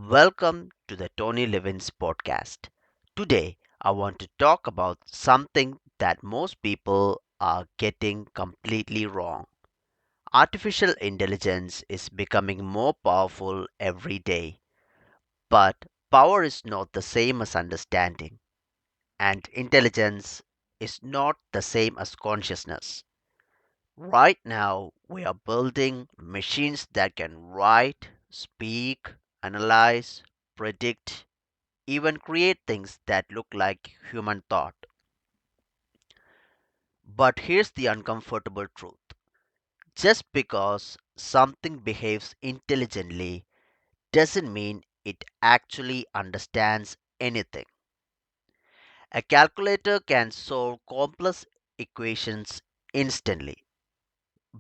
Welcome to the Tony Livins podcast. Today, I want to talk about something that most people are getting completely wrong. Artificial intelligence is becoming more powerful every day, but power is not the same as understanding, and intelligence is not the same as consciousness. Right now, we are building machines that can write, speak, analyze, predict, even create things that look like human thought. But here's the uncomfortable truth. Just because something behaves intelligently doesn't mean it actually understands anything. A calculator can solve complex equations instantly,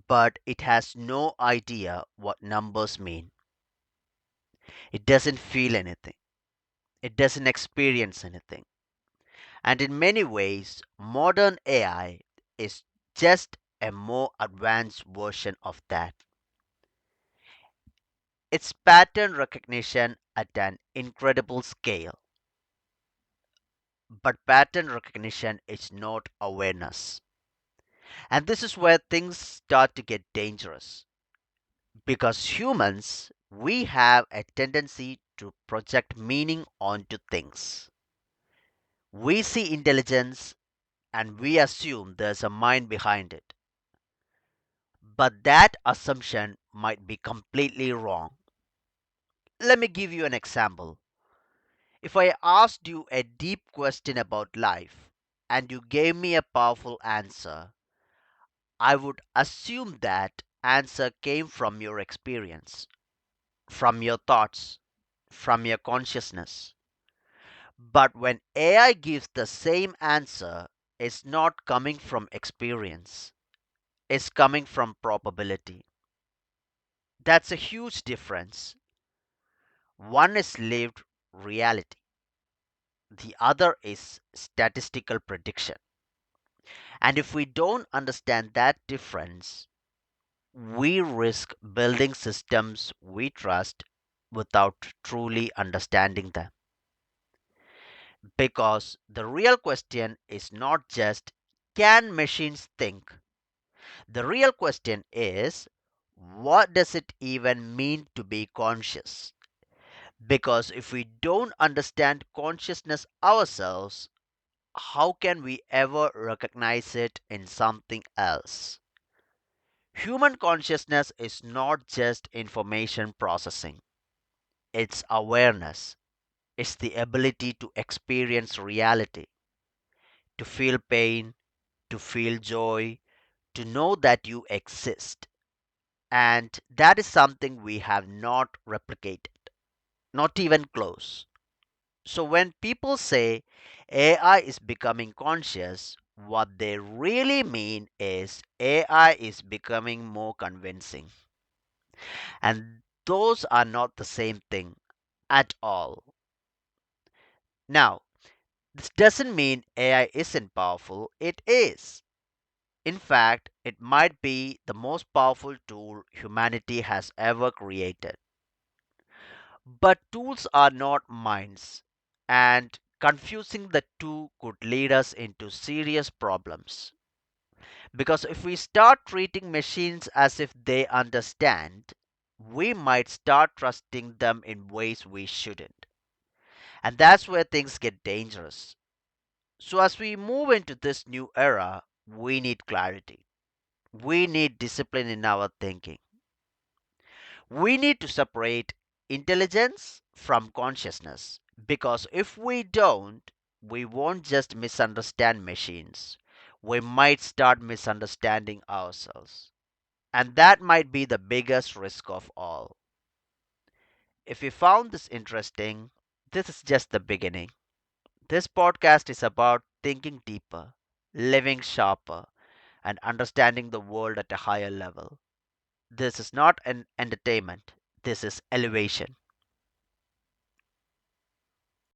but it has no idea what numbers mean. It doesn't feel anything. It doesn't experience anything. And in many ways, modern AI is just a more advanced version of that. It's pattern recognition at an incredible scale. But pattern recognition is not awareness. And this is where things start to get dangerous. Because humans, we have a tendency to project meaning onto things. We see intelligence and we assume there's a mind behind it. But that assumption might be completely wrong. Let me give you an example. If I asked you a deep question about life and you gave me a powerful answer, I would assume that answer came from your experience, from your thoughts, from your consciousness. But when AI gives the same answer, it's not coming from experience, it's coming from probability. That's a huge difference. One is lived reality, the other is statistical prediction. And if we don't understand that difference, we risk building systems we trust without truly understanding them. Because the real question is not just can machines think? The real question is what does it even mean to be conscious? Because if we don't understand consciousness ourselves, how can we ever recognize it in something else? Human consciousness is not just information processing, it's awareness. It's the ability to experience reality, to feel pain, to feel joy, to know that you exist. And that is something we have not replicated, not even close. So when people say AI is becoming conscious, what they really mean is AI is becoming more convincing. And those are not the same thing at all. Now, this doesn't mean AI isn't powerful, it is. In fact, it might be the most powerful tool humanity has ever created. But tools are not minds, and confusing the two could lead us into serious problems. Because if we start treating machines as if they understand, we might start trusting them in ways we shouldn't. And that's where things get dangerous. So, as we move into this new era, we need clarity. We need discipline in our thinking. We need to separate intelligence from consciousness. Because if we don't, we won't just misunderstand machines. We might start misunderstanding ourselves. And that might be the biggest risk of all. If you found this interesting, this is just the beginning. This podcast is about thinking deeper, living sharper, and understanding the world at a higher level. This is not an entertainment, this is elevation.